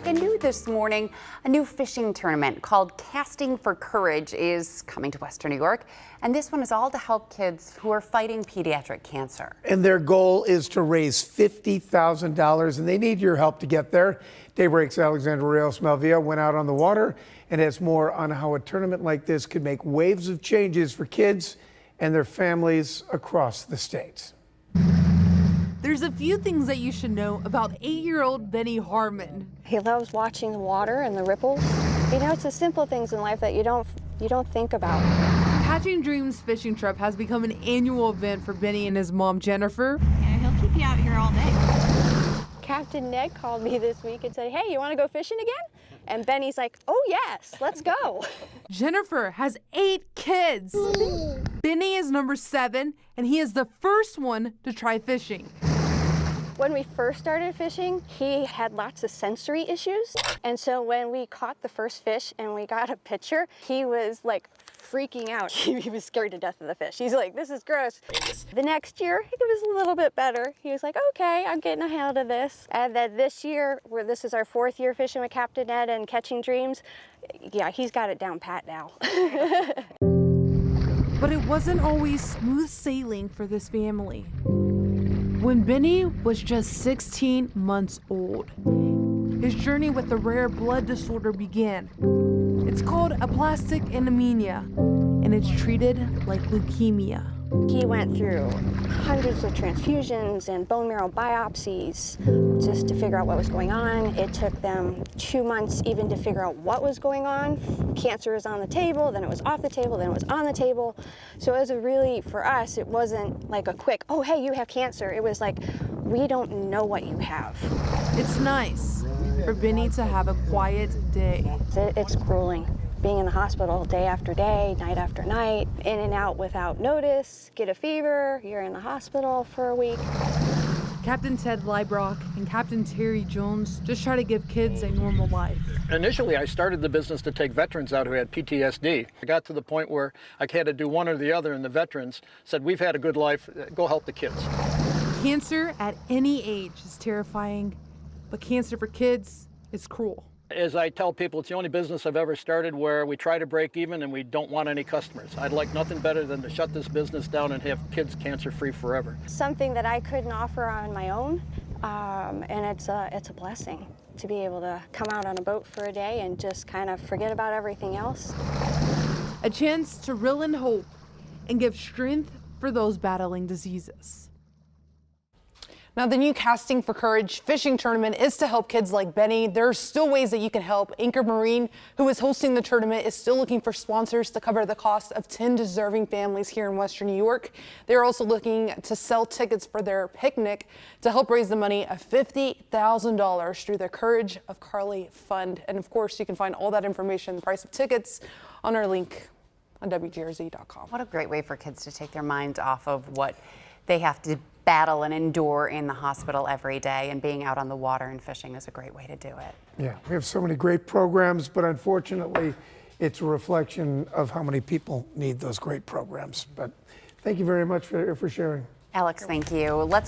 and new this morning, a new fishing tournament called Casting for Courage is coming to Western New York. And this one is all to help kids who are fighting pediatric cancer. And their goal is to raise $50,000, and they need your help to get there. Daybreak's Alexandra Rios-Malvia went out on the water and has more on how a tournament like this could make waves of changes for kids and their families across the state. There's a few things that you should know about 8-year-old Benny Harmon. He loves watching the water and the ripples. You know, it's the simple things in life that you don't think about. Catching Dreams fishing trip has become an annual event for Benny and his mom, Jennifer. Yeah, he'll keep you out here all day. Captain Ned called me this week and said, hey, you want to go fishing again? And Benny's like, oh yes, let's go. Jennifer has 8 kids. Benny is number 7, and he is the first one to try fishing. When we first started fishing, he had lots of sensory issues. And so when we caught the first fish and we got a picture, he was like freaking out. He was scared to death of the fish. He's like, this is gross. The next year, it was a little bit better. He was like, okay, I'm getting a hold of this. And then this year, where this is our 4th year fishing with Captain Ned and Catching Dreams, yeah, he's got it down pat now. But it wasn't always smooth sailing for this family. When Benny was just 16 months old, his journey with the rare blood disorder began. It's called aplastic anemia, and it's treated like leukemia. He went through hundreds of transfusions and bone marrow biopsies just to figure out what was going on. It took them 2 months even to figure out what was going on. Cancer was on the table, then it was off the table, then it was on the table. So it was a really, for us, it wasn't like a quick, oh, hey, you have cancer. It was like, we don't know what you have. It's nice for Benny to have a quiet day. It's grueling. Being in the hospital day after day, night after night, in and out without notice, get a fever, you're in the hospital for a week. Captain Ted Leibrock and Captain Terry Jones just try to give kids a normal life. Initially, I started the business to take veterans out who had PTSD. I got to the point where I had to do one or the other, and the veterans said, we've had a good life, go help the kids. Cancer at any age is terrifying, but cancer for kids is cruel. As I tell people, it's the only business I've ever started where we try to break even and we don't want any customers. I'd like nothing better than to shut this business down and have kids cancer-free forever. Something that I couldn't offer on my own, and it's a blessing to be able to come out on a boat for a day and just kind of forget about everything else. A chance to reel in hope and give strength for those battling diseases. Now, the new Casting for Courage fishing tournament is to help kids like Benny. There are still ways that you can help. Anchor Marine, who is hosting the tournament, is still looking for sponsors to cover the cost of 10 deserving families here in Western New York. They're also looking to sell tickets for their picnic to help raise the money of $50,000 through the Courage of Carly Fund. And of course, you can find all that information, the price of tickets, on our link on WGRZ.com. What a great way for kids to take their minds off of what they have to battle and endure in the hospital every day, and being out on the water and fishing is a great way to do it. Yeah, we have so many great programs, but unfortunately, it's a reflection of how many people need those great programs. But thank you very much for sharing. Alex, thank you. Let's